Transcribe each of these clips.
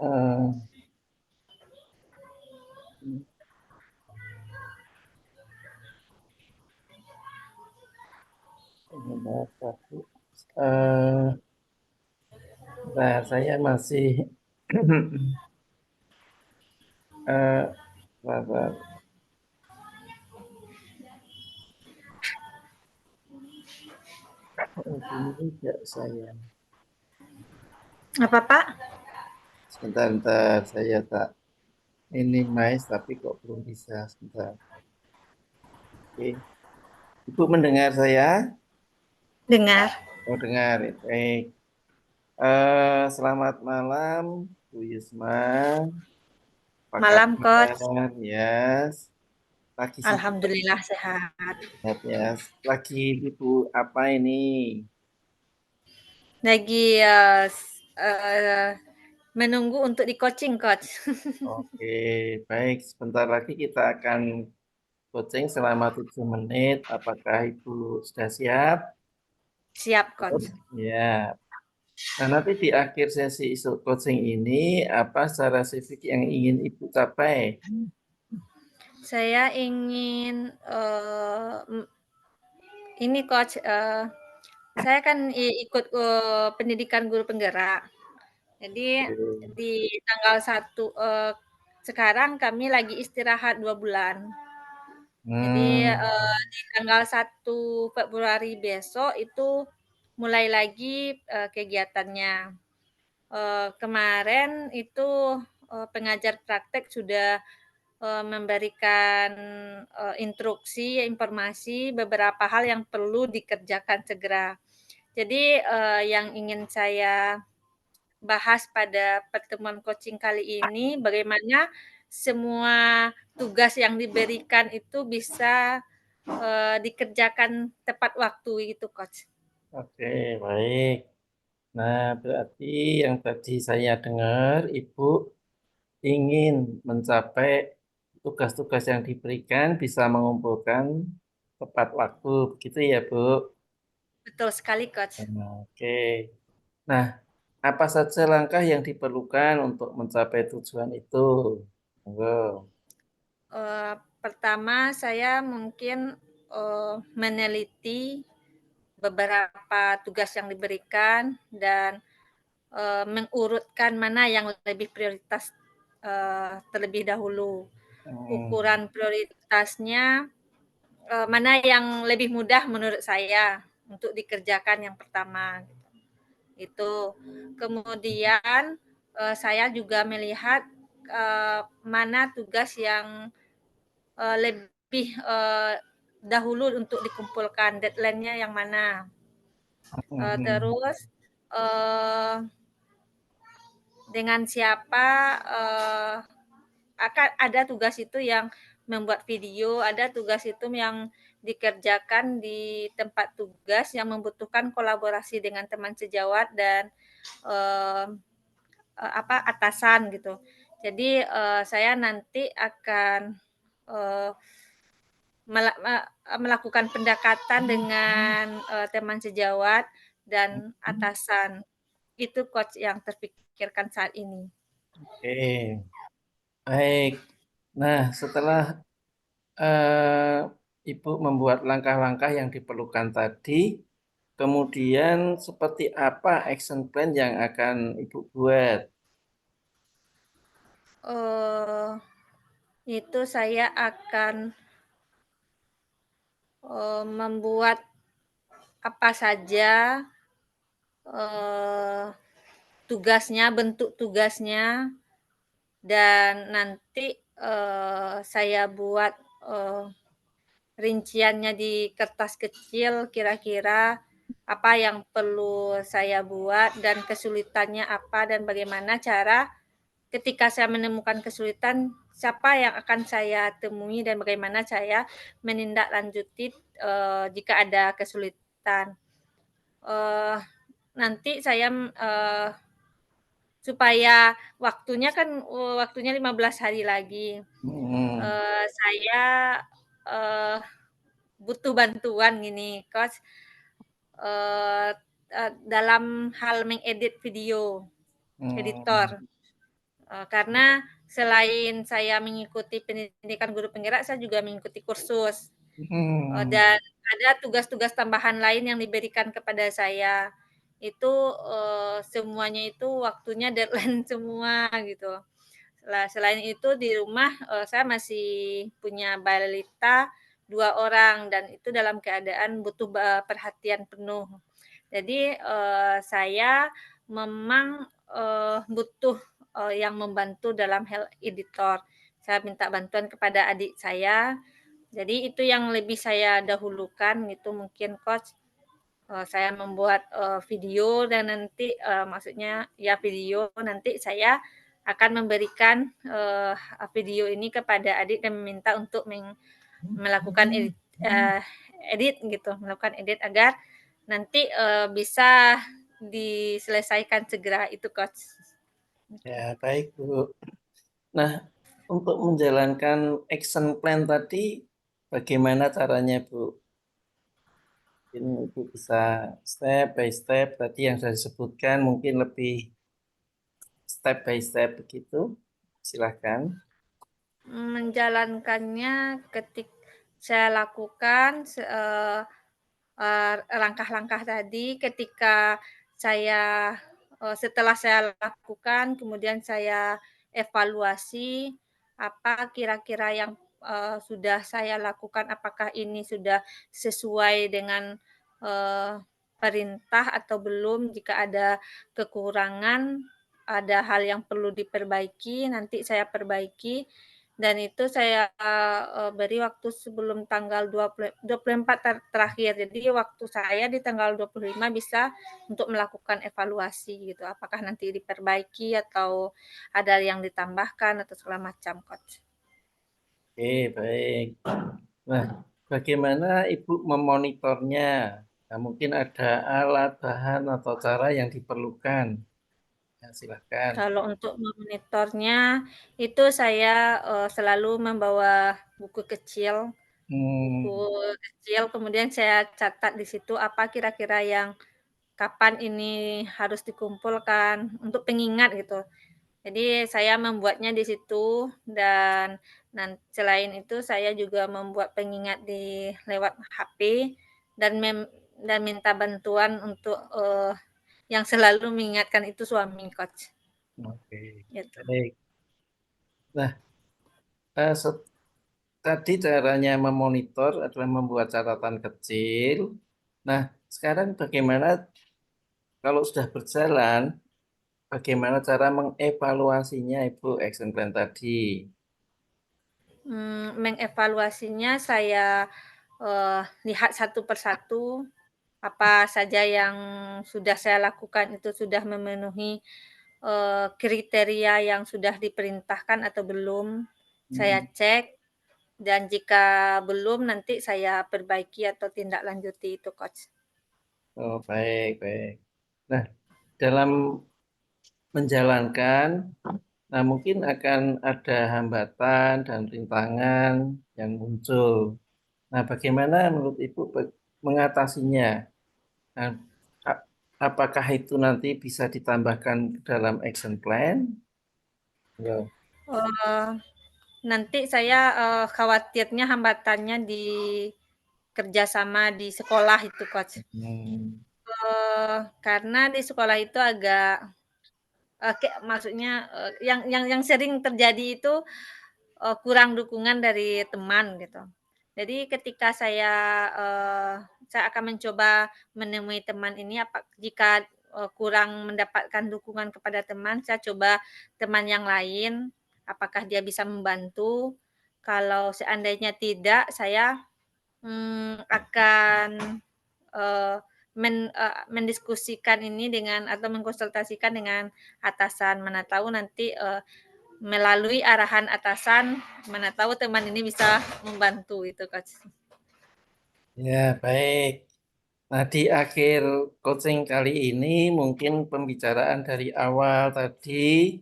Eh, Sebentar, satu. Eh, Nah, saya masih sabar. Ini tidak saya. Apa Pak? Sebentar, saya tak minimize tapi kok belum bisa. Sebentar. Oke. Ibu mendengar saya? Dengar. Oh, dengar. Baik. Selamat malam, Bu Yusma. Apa Malam Coach. kabar? Yes. Lagi sibuk Alhamdulillah sehat. ya. Lagi ibu apa ini? Lagi menunggu untuk di coaching Coach. Oke, baik. Sebentar lagi kita akan coaching selama 7 menit. Apakah Ibu sudah siap? Siap Coach. Ya. Nah, nanti di akhir sesi coaching ini, apa secara spesifik yang ingin Ibu capai? Saya ingin ini Coach, saya kan ikut pendidikan guru penggerak. Jadi di tanggal 1 sekarang kami lagi istirahat 2 bulan. Jadi Hmm, di tanggal 1 Februari besok itu mulai lagi kegiatannya. Kemarin itu pengajar praktek sudah memberikan instruksi, informasi beberapa hal yang perlu dikerjakan segera. Jadi yang ingin saya bahas pada pertemuan coaching kali ini, bagaimana semua tugas yang diberikan itu bisa dikerjakan tepat waktu itu, Coach. oke, baik. Nah, berarti yang tadi saya dengar, Ibu ingin mencapai tugas-tugas yang diberikan bisa mengumpulkan tepat waktu, begitu ya, Bu? Betul sekali, Coach. Nah, oke. Nah, apa saja langkah yang diperlukan untuk mencapai tujuan itu? Monggo. Pertama saya mungkin meneliti beberapa tugas yang diberikan dan mengurutkan mana yang lebih prioritas terlebih dahulu. Hmm, Ukuran prioritasnya mana yang lebih mudah menurut saya untuk dikerjakan yang pertama. Itu. Kemudian saya juga melihat mana tugas yang lebih dahulu untuk dikumpulkan, deadline-nya yang mana. hmm, Terus dengan siapa akan ada tugas itu yang membuat video, ada tugas itu yang dikerjakan di tempat tugas yang membutuhkan kolaborasi dengan teman sejawat dan eh, atasan gitu. Jadi saya nanti akan eh, melakukan pendekatan dengan teman sejawat dan atasan. Itu coach yang terpikirkan saat ini. oke, baik. Nah, setelah Ibu membuat langkah-langkah yang diperlukan tadi, kemudian seperti apa action plan yang akan Ibu buat? Uh, itu saya akan membuat apa saja uh, tugasnya, bentuk tugasnya, dan nanti saya buat rinciannya di kertas kecil kira-kira apa yang perlu saya buat dan kesulitannya apa dan bagaimana cara ketika saya menemukan kesulitan siapa yang akan saya temui dan bagaimana saya menindaklanjuti jika ada kesulitan. Uh, Nanti saya supaya waktunya 15 hari lagi. Hmm, Saya uh, butuh bantuan gini, Coach, dalam hal mengedit video, hmm, editor. Karena selain saya mengikuti pendidikan guru penggerak, saya juga mengikuti kursus, Hmm. dan ada tugas-tugas tambahan lain yang diberikan kepada saya. Itu, semuanya itu waktunya deadline semua gitu. Selain itu di rumah, saya masih punya balita 2 orang dan itu dalam keadaan butuh perhatian penuh. Jadi, saya memang, butuh, yang membantu dalam hal editor. Saya minta bantuan kepada adik saya, jadi itu yang lebih saya dahulukan gitu mungkin Coach. Saya membuat, video dan nanti, maksudnya ya video, nanti saya akan memberikan, video ini kepada adik dan meminta untuk melakukan edit gitu, melakukan edit agar nanti, bisa diselesaikan segera itu, Coach. Ya, baik, Bu. Nah, untuk menjalankan action plan tadi, bagaimana caranya, Bu? Mungkin Ibu bisa step by step tadi yang saya sebutkan, mungkin lebih step by step begitu. Silahkan. Menjalankannya saya lakukan langkah-langkah tadi ketika saya setelah saya lakukan, kemudian saya evaluasi apa kira-kira yang, sudah saya lakukan, apakah ini sudah sesuai dengan, eee, perintah atau belum. Jika ada kekurangan, ada hal yang perlu diperbaiki, nanti saya perbaiki dan itu saya, beri waktu sebelum tanggal 24 terakhir. Jadi waktu saya di tanggal 25 bisa untuk melakukan evaluasi gitu, apakah nanti diperbaiki atau ada yang ditambahkan atau segala macam, Coach. Oke, baik. Nah, bagaimana Ibu memonitornya? Nah, mungkin ada alat, bahan, atau cara yang diperlukan. Ya, silahkan. Kalau untuk memonitornya, itu saya, selalu membawa buku kecil buku Hmm, kecil, kemudian saya catat di situ apa kira-kira yang kapan ini harus dikumpulkan, untuk pengingat gitu. Jadi saya membuatnya di situ dan selain itu saya juga membuat pengingat di lewat HP dan minta bantuan untuk, yang selalu mengingatkan itu suami, Coach, oke, gitu. baik. Nah, tadi caranya memonitor adalah membuat catatan kecil. Nah, sekarang bagaimana kalau sudah berjalan, bagaimana cara mengevaluasinya Ibu action plan tadi? Mengevaluasinya saya, lihat satu persatu, apa saja yang sudah saya lakukan itu sudah memenuhi, kriteria yang sudah diperintahkan atau belum, saya Hmm. cek dan jika belum nanti saya perbaiki atau tindak lanjuti itu, Coach. Oh, baik, baik. Nah, dalam menjalankan, nah mungkin akan ada hambatan dan rintangan yang muncul. Nah, bagaimana menurut Ibu mengatasinya? Nah, a- apakah itu nanti bisa ditambahkan ke dalam action plan? Ya. Eee, Nanti saya, khawatirnya hambatannya di kerjasama di sekolah itu, Coach. Hmm. Karena di sekolah itu agak, maksudnya, yang sering terjadi itu, kurang dukungan dari teman gitu. Jadi ketika saya akan mencoba menemui teman ini jika, kurang mendapatkan dukungan kepada teman, saya coba teman yang lain, apakah dia bisa membantu. Kalau seandainya tidak, saya, akan, eee, mendiskusikan ini dengan atau mengkonsultasikan dengan atasan, mana tahu nanti, melalui arahan atasan, mana tahu teman ini bisa membantu itu, Coach. Ya, baik. Nah, di akhir coaching kali ini mungkin pembicaraan dari awal tadi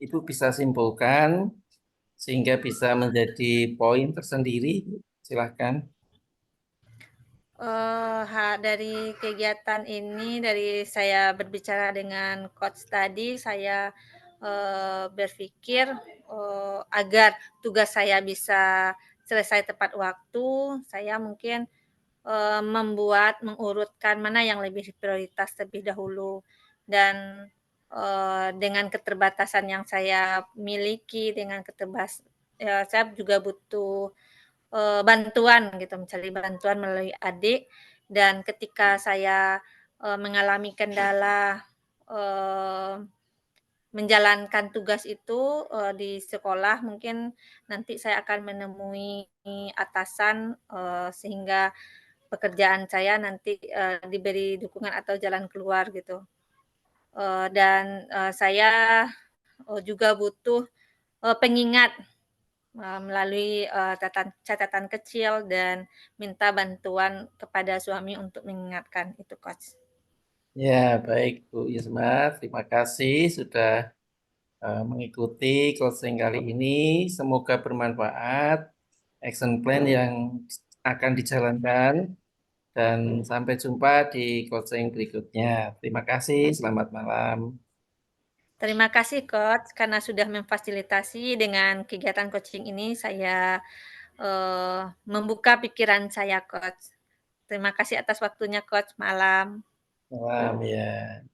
Ibu bisa simpulkan sehingga bisa menjadi poin tersendiri. Silahkan. Dari kegiatan ini, dari saya berbicara dengan coach tadi, saya berpikir, agar tugas saya bisa selesai tepat waktu, saya mungkin, mengurutkan mana yang lebih prioritas terlebih dahulu. Dan, dengan keterbatasan yang saya miliki, dengan saya juga butuh, bantuan gitu, mencari bantuan melalui adik, dan ketika saya, mengalami kendala, eee, menjalankan tugas itu, di sekolah, mungkin nanti saya akan menemui atasan, sehingga pekerjaan saya nanti, diberi dukungan atau jalan keluar gitu. Dan, saya, juga butuh, pengingat, melalui, catatan kecil dan minta bantuan kepada suami untuk mengingatkan, itu, Coach. Ya, baik Bu Yusma, terima kasih sudah mengikuti coaching kali ini. Semoga bermanfaat, action plan yang akan dijalankan, dan sampai jumpa di coaching berikutnya. Terima kasih, selamat malam. Terima kasih, Coach, karena sudah memfasilitasi dengan kegiatan coaching ini saya, membuka pikiran saya, Coach. Terima kasih atas waktunya, Coach, malam. Malam ya.